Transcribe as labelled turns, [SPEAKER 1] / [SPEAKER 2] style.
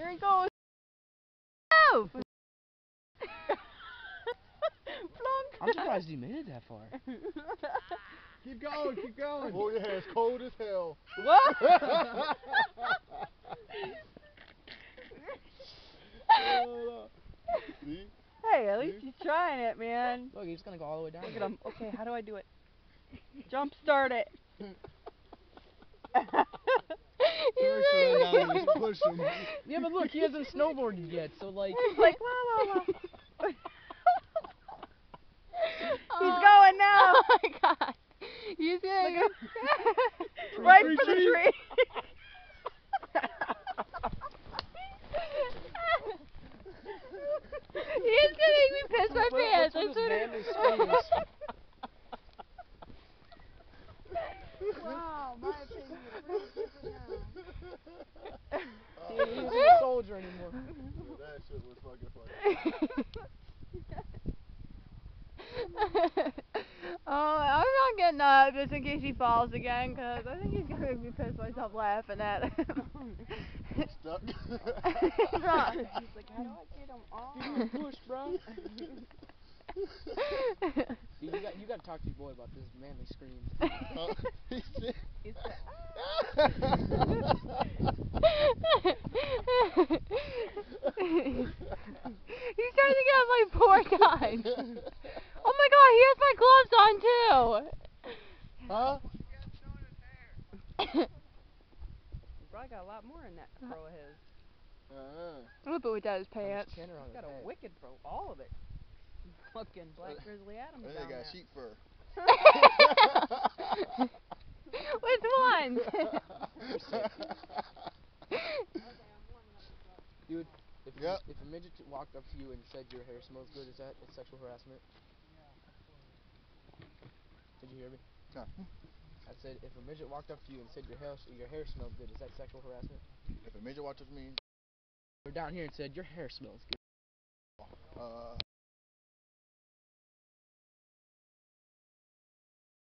[SPEAKER 1] Here he goes. Move!
[SPEAKER 2] I'm surprised he made it that far.
[SPEAKER 3] Keep going, keep going.
[SPEAKER 4] Oh yeah, it's cold as hell.
[SPEAKER 1] What?
[SPEAKER 4] See?
[SPEAKER 1] Hey, at least he's trying it, man.
[SPEAKER 2] Look, he's gonna go all the way down.
[SPEAKER 1] Look at him. Okay, how do I do it? Jump start it.
[SPEAKER 4] Push him.
[SPEAKER 2] Yeah, but look, he hasn't snowboarded yet, so like.
[SPEAKER 1] He's like, la la la. He's going now.
[SPEAKER 5] Oh my god. He's gonna go
[SPEAKER 1] right for the tree.
[SPEAKER 5] He's gonna make me piss my pants. I swear to
[SPEAKER 1] Wow, my opinion is really different
[SPEAKER 2] He isn't a soldier anymore.
[SPEAKER 4] That shit was fucking funny.
[SPEAKER 5] Oh, I'm not getting up just in case he falls again, cause I think he's gonna make me piss myself laughing at him.
[SPEAKER 4] Stuck.
[SPEAKER 1] He's like, how do I get him on?
[SPEAKER 2] Push, bro. You got to talk to your boy about this manly screams.
[SPEAKER 1] He's like,
[SPEAKER 5] He's trying to get on my poor guy. Oh my god, he has my gloves on too.
[SPEAKER 4] Huh?
[SPEAKER 1] He probably got a lot more in that fro of his.
[SPEAKER 5] Look at without his pants.
[SPEAKER 1] He's got a wicked fro, all of it. Fucking Black Grizzly Adams
[SPEAKER 4] They
[SPEAKER 1] down
[SPEAKER 4] got
[SPEAKER 1] there.
[SPEAKER 4] sheep fur.
[SPEAKER 5] Which one?
[SPEAKER 2] Dude, if
[SPEAKER 4] Yep.
[SPEAKER 2] if a midget walked up to you and said your hair smells good, is that sexual harassment? Did you hear me?
[SPEAKER 4] No.
[SPEAKER 2] I said if a midget walked up to you and said your hair smells good, is that sexual harassment?
[SPEAKER 4] If a midget watches me,
[SPEAKER 2] Or down here and said your hair smells good.